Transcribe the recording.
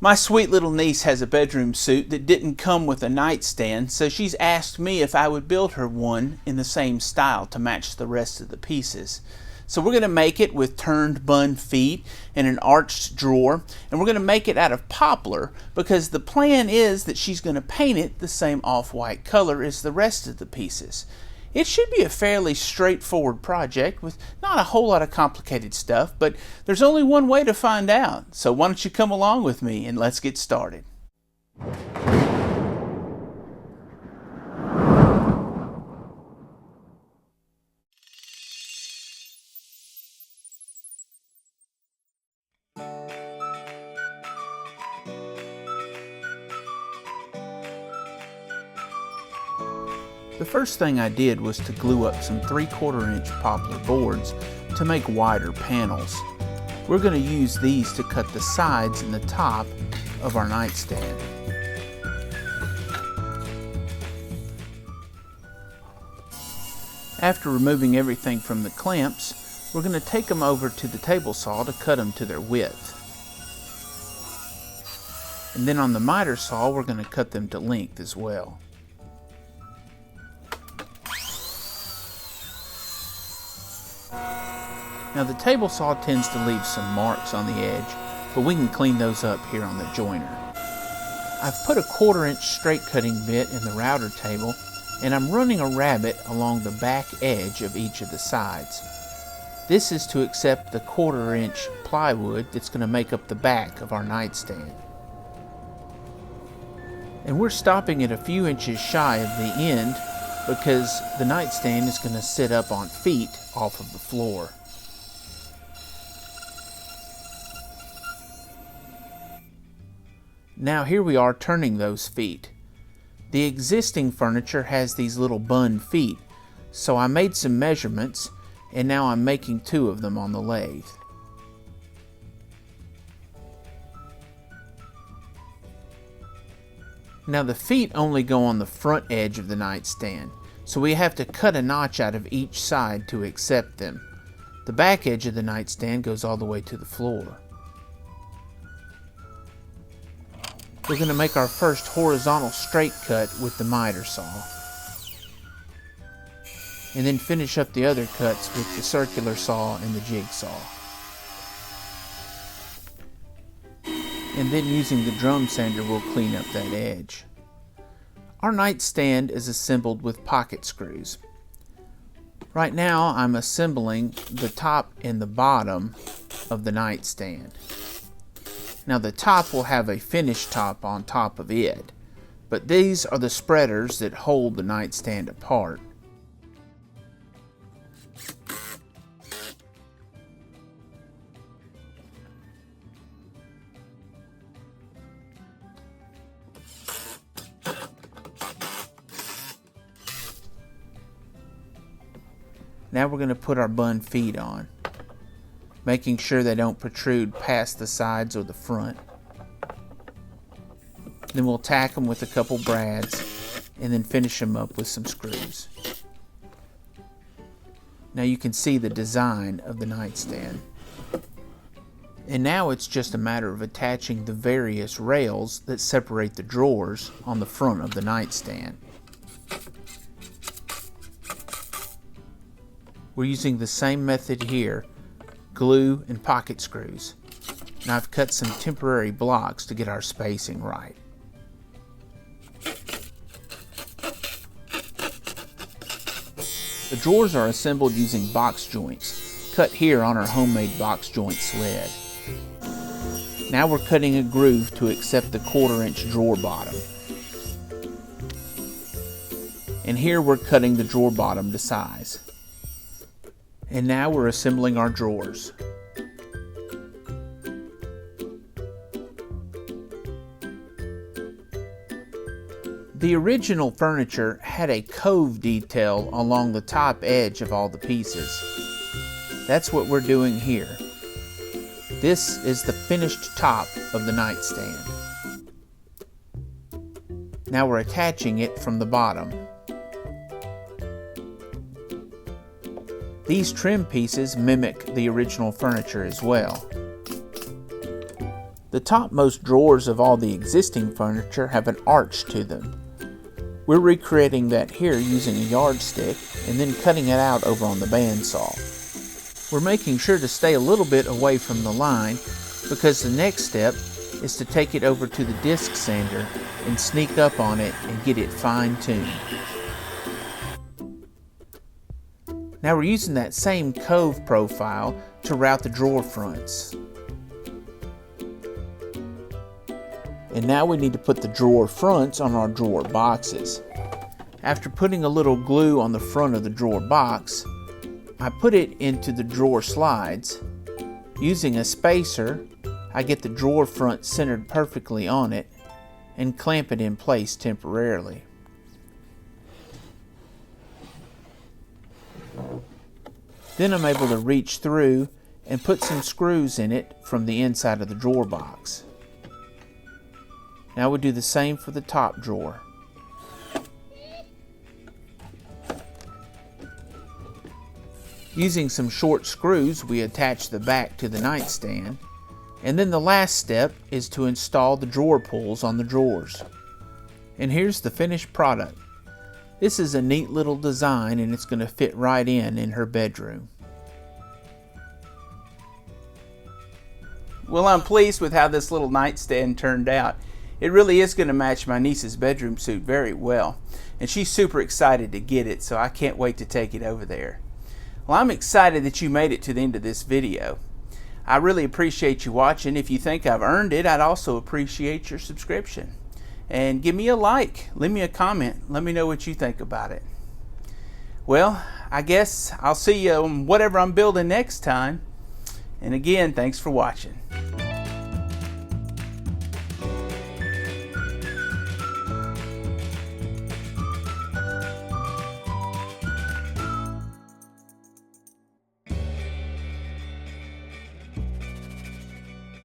My sweet little niece has a bedroom suit that didn't come with a nightstand, so she's asked me if I would build her one in the same style to match the rest of the pieces. So we're going to make it with turned bun feet and an arched drawer, and we're going to make it out of poplar because the plan is that she's going to paint it the same off-white color as the rest of the pieces. It should be a fairly straightforward project with not a whole lot of complicated stuff, but there's only one way to find out. So why don't you come along with me and let's get started. The first thing I did was to glue up some 3/4 inch poplar boards to make wider panels. We're going to use these to cut the sides and the top of our nightstand. After removing everything from the clamps, we're going to take them over to the table saw to cut them to their width. And then on the miter saw, we're going to cut them to length as well. Now the table saw tends to leave some marks on the edge, but we can clean those up here on the joiner. I've put a 1/4 inch straight cutting bit in the router table, and I'm running a rabbet along the back edge of each of the sides. This is to accept the 1/4 inch plywood that's going to make up the back of our nightstand. And we're stopping at a few inches shy of the end because the nightstand is going to sit up on feet off of the floor. Now here we are turning those feet. The existing furniture has these little bun feet, so I made some measurements and now I'm making 2 of them on the lathe. Now the feet only go on the front edge of the nightstand, so we have to cut a notch out of each side to accept them. The back edge of the nightstand goes all the way to the floor. We're going to make our first horizontal straight cut with the miter saw. And then finish up the other cuts with the circular saw and the jigsaw. And then using the drum sander we'll clean up that edge. Our nightstand is assembled with pocket screws. Right now I'm assembling the top and the bottom of the nightstand. Now the top will have a finished top on top of it, but these are the spreaders that hold the nightstand apart. Now we're going to put our bun feet on, making sure they don't protrude past the sides or the front. Then we'll tack them with a couple brads and then finish them up with some screws. Now you can see the design of the nightstand. And now it's just a matter of attaching the various rails that separate the drawers on the front of the nightstand. We're using the same method here, glue and pocket screws. And I've cut some temporary blocks to get our spacing right. The drawers are assembled using box joints, cut here on our homemade box joint sled. Now we're cutting a groove to accept the 1/4 inch drawer bottom. And here we're cutting the drawer bottom to size. And now we're assembling our drawers. The original furniture had a cove detail along the top edge of all the pieces. That's what we're doing here. This is the finished top of the nightstand. Now we're attaching it from the bottom. These trim pieces mimic the original furniture as well. The topmost drawers of all the existing furniture have an arch to them. We're recreating that here using a yardstick and then cutting it out over on the bandsaw. We're making sure to stay a little bit away from the line because the next step is to take it over to the disc sander and sneak up on it and get it fine-tuned. Now we're using that same cove profile to route the drawer fronts. And now we need to put the drawer fronts on our drawer boxes. After putting a little glue on the front of the drawer box, I put it into the drawer slides. Using a spacer, I get the drawer front centered perfectly on it and clamp it in place temporarily. Then I'm able to reach through and put some screws in it from the inside of the drawer box. Now we do the same for the top drawer. Using some short screws, we attach the back to the nightstand, and then the last step is to install the drawer pulls on the drawers. And here's the finished product. This is a neat little design and it's going to fit right in her bedroom. Well, I'm pleased with how this little nightstand turned out. It really is going to match my niece's bedroom suit very well, and she's super excited to get it, so I can't wait to take it over there. Well, I'm excited that you made it to the end of this video. I really appreciate you watching. If you think I've earned it, I'd also appreciate your subscription. And give me a like, leave me a comment, let me know what you think about it. Well, I guess I'll see you on whatever I'm building next time. And again, thanks for watching.